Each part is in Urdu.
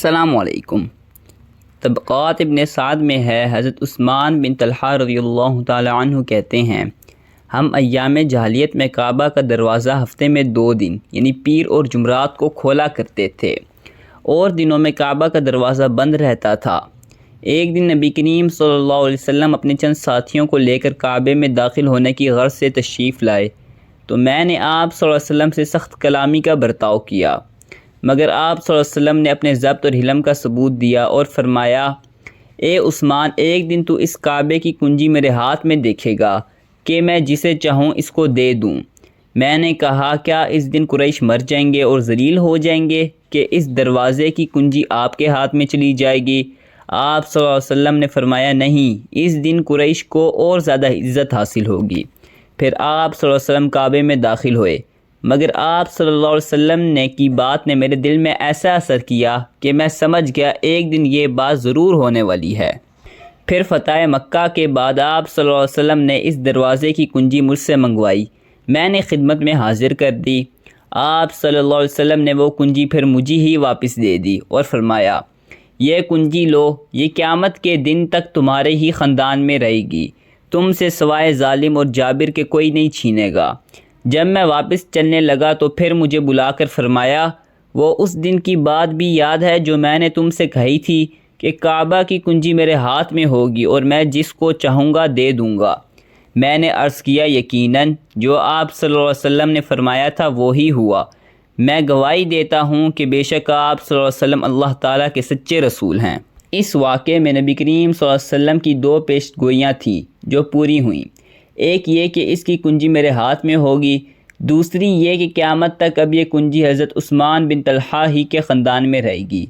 السلام علیکم۔ طبقات ابن سعد میں ہے، حضرت عثمان بن طلحہ رضی اللہ تعالی عنہ کہتے ہیں، ہم ایام جاہلیت میں کعبہ کا دروازہ ہفتے میں 2 دن یعنی پیر اور جمعرات کو کھولا کرتے تھے، اور دنوں میں کعبہ کا دروازہ بند رہتا تھا۔ ایک دن نبی کریم صلی اللہ علیہ وسلم اپنے چند ساتھیوں کو لے کر کعبے میں داخل ہونے کی غرض سے تشریف لائے تو میں نے آپ صلی اللہ علیہ وسلم سے سخت کلامی کا برتاؤ کیا، مگر آپ صلی اللہ علیہ وسلم نے اپنے ضبط اور حلم کا ثبوت دیا اور فرمایا، اے عثمان، ایک دن تو اس کعبے کی کنجی میرے ہاتھ میں دیکھے گا کہ میں جسے چاہوں اس کو دے دوں۔ میں نے کہا، کیا اس دن قریش مر جائیں گے اور ذلیل ہو جائیں گے کہ اس دروازے کی کنجی آپ کے ہاتھ میں چلی جائے گی؟ آپ صلی اللہ علیہ وسلم نے فرمایا، نہیں، اس دن قریش کو اور زیادہ عزت حاصل ہوگی۔ پھر آپ صلی اللہ علیہ وسلم کعبے میں داخل ہوئے، مگر آپ صلی اللہ علیہ وسلم نے کی بات نے میرے دل میں ایسا اثر کیا کہ میں سمجھ گیا ایک دن یہ بات ضرور ہونے والی ہے۔ پھر فتح مکہ کے بعد آپ صلی اللہ علیہ وسلم نے اس دروازے کی کنجی مجھ سے منگوائی، میں نے خدمت میں حاضر کر دی۔ آپ صلی اللہ علیہ وسلم نے وہ کنجی پھر مجھے ہی واپس دے دی اور فرمایا، یہ کنجی لو، یہ قیامت کے دن تک تمہارے ہی خاندان میں رہے گی، تم سے سوائے ظالم اور جابر کے کوئی نہیں چھینے گا۔ جب میں واپس چلنے لگا تو پھر مجھے بلا کر فرمایا، وہ اس دن کی بات بھی یاد ہے جو میں نے تم سے کہی تھی کہ کعبہ کی کنجی میرے ہاتھ میں ہوگی اور میں جس کو چاہوں گا دے دوں گا؟ میں نے عرض کیا، یقیناً جو آپ صلی اللہ علیہ وسلم نے فرمایا تھا وہی ہوا۔ میں گواہی دیتا ہوں کہ بے شک آپ صلی اللہ علیہ وسلم اللہ تعالیٰ کے سچے رسول ہیں۔ اس واقعے میں نبی کریم صلی اللہ علیہ وسلم کی 2 پیش گوئیاں تھیں جو پوری ہوئیں، ایک یہ کہ اس کی کنجی میرے ہاتھ میں ہوگی، دوسری یہ کہ قیامت تک اب یہ کنجی حضرت عثمان بن طلحہ ہی کے خاندان میں رہے گی۔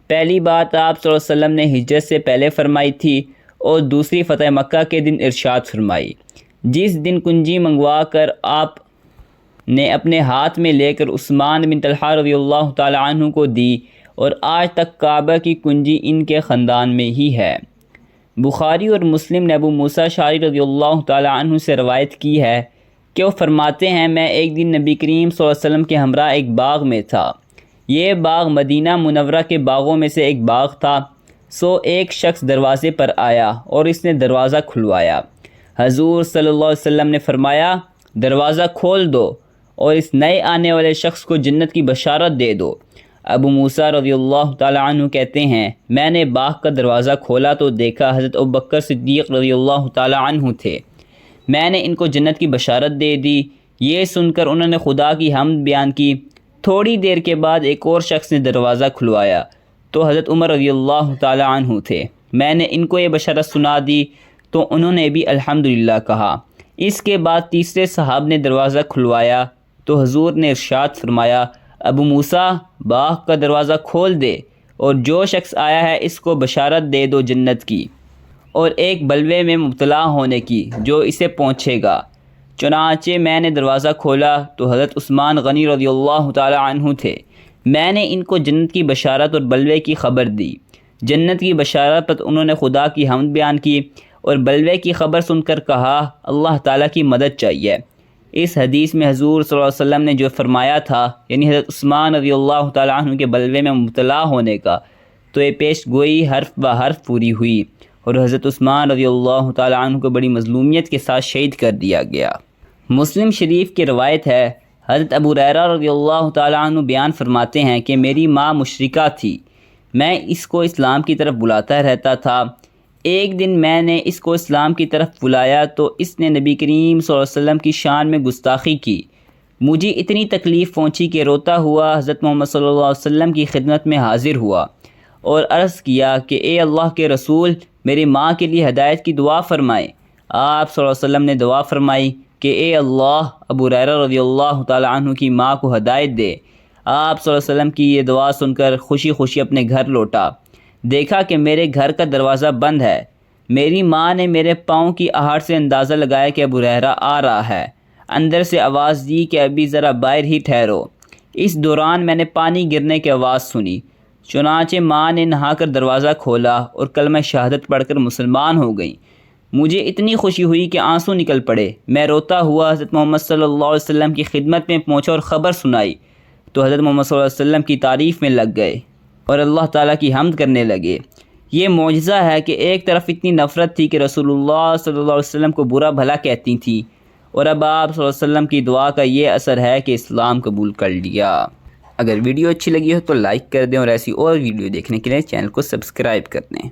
پہلی بات آپ صلی اللہ علیہ وسلم نے ہجرت سے پہلے فرمائی تھی اور دوسری فتح مکہ کے دن ارشاد فرمائی۔ جس دن کنجی منگوا کر آپ نے اپنے ہاتھ میں لے کر عثمان بن طلحہ رضی اللہ تعالی عنہ کو دی، اور آج تک کعبہ کی کنجی ان کے خاندان میں ہی ہے۔ بخاری اور مسلم نے ابو موسیٰ اشعری رضی اللہ تعالی عنہ سے روایت کی ہے کہ وہ فرماتے ہیں، میں ایک دن نبی کریم صلی اللہ علیہ وسلم کے ہمراہ ایک باغ میں تھا۔ یہ باغ مدینہ منورہ کے باغوں میں سے ایک باغ تھا۔ سو ایک شخص دروازے پر آیا اور اس نے دروازہ کھلوایا۔ حضور صلی اللہ علیہ وسلم نے فرمایا، دروازہ کھول دو اور اس نئے آنے والے شخص کو جنت کی بشارت دے دو۔ ابو موسیٰ رضی اللہ تعالی عنہ کہتے ہیں، میں نے باغ کا دروازہ کھولا تو دیکھا حضرت ابوبکر صدیق رضی اللہ تعالی عنہ تھے۔ میں نے ان کو جنت کی بشارت دے دی۔ یہ سن کر انہوں نے خدا کی حمد بیان کی۔ تھوڑی دیر کے بعد ایک اور شخص نے دروازہ کھلوایا تو حضرت عمر رضی اللہ تعالی عنہ تھے۔ میں نے ان کو یہ بشارت سنا دی تو انہوں نے بھی الحمدللہ کہا۔ اس کے بعد تیسرے صاحب نے دروازہ کھلوایا تو حضور نے ارشاد فرمایا، ابو موسیٰ، باغ کا دروازہ کھول دے اور جو شخص آیا ہے اس کو بشارت دے دو جنت کی اور ایک بلوے میں مبتلا ہونے کی جو اسے پہنچے گا۔ چنانچہ میں نے دروازہ کھولا تو حضرت عثمان غنی رضی اللہ تعالی عنہ تھے۔ میں نے ان کو جنت کی بشارت اور بلوے کی خبر دی۔ جنت کی بشارت پر انہوں نے خدا کی حمد بیان کی اور بلوے کی خبر سن کر کہا، اللہ تعالیٰ کی مدد چاہیے۔ اس حدیث میں حضور صلی اللہ علیہ وسلم نے جو فرمایا تھا، یعنی حضرت عثمان رضی اللہ تعالی عنہ کے بلوے میں مبتلا ہونے کا، تو یہ پیش گوئی حرف بہ حرف پوری ہوئی اور حضرت عثمان رضی اللہ تعالی عنہ کو بڑی مظلومیت کے ساتھ شہید کر دیا گیا۔ مسلم شریف کی روایت ہے، حضرت ابو ہریرہ رضی اللہ تعالی عنہ بیان فرماتے ہیں کہ میری ماں مشرکہ تھی، میں اس کو اسلام کی طرف بلاتا رہتا تھا۔ ایک دن میں نے اس کو اسلام کی طرف بلایا تو اس نے نبی کریم صلی اللہ علیہ وسلم کی شان میں گستاخی کی۔ مجھے اتنی تکلیف پہنچی کہ روتا ہوا حضرت محمد صلی اللہ علیہ وسلم کی خدمت میں حاضر ہوا اور عرض کیا کہ اے اللہ کے رسول، میری ماں کے لیے ہدایت کی دعا فرمائیں۔ آپ صلی اللہ علیہ وسلم نے دعا فرمائی کہ اے اللہ، ابو ہریرہ رضی اللہ تعالی عنہ کی ماں کو ہدایت دے۔ آپ صلی اللہ علیہ وسلم کی یہ دعا سن کر خوشی خوشی اپنے گھر لوٹا۔ دیکھا کہ میرے گھر کا دروازہ بند ہے۔ میری ماں نے میرے پاؤں کی آہٹ سے اندازہ لگایا کہ ابو ہریرہ آ رہا ہے۔ اندر سے آواز دی کہ ابھی ذرا باہر ہی ٹھہرو۔ اس دوران میں نے پانی گرنے کی آواز سنی۔ چنانچہ ماں نے نہا کر دروازہ کھولا اور کلمہ شہادت پڑھ کر مسلمان ہو گئیں۔ مجھے اتنی خوشی ہوئی کہ آنسو نکل پڑے۔ میں روتا ہوا حضرت محمد صلی اللہ علیہ وسلم کی خدمت میں پہنچا اور خبر سنائی تو حضرت محمد صلی اللہ علیہ وسلم کی تعریف میں لگ گئے۔ اور اللہ تعالیٰ کی حمد کرنے لگے۔ یہ معجزہ ہے کہ ایک طرف اتنی نفرت تھی کہ رسول اللہ صلی اللہ علیہ وسلم کو برا بھلا کہتی تھی، اور اب آپ صلی اللہ علیہ وسلم کی دعا کا یہ اثر ہے کہ اسلام قبول کر لیا۔ اگر ویڈیو اچھی لگی ہو تو لائک کر دیں، اور ایسی اور ویڈیو دیکھنے کے لیے چینل کو سبسکرائب کر دیں۔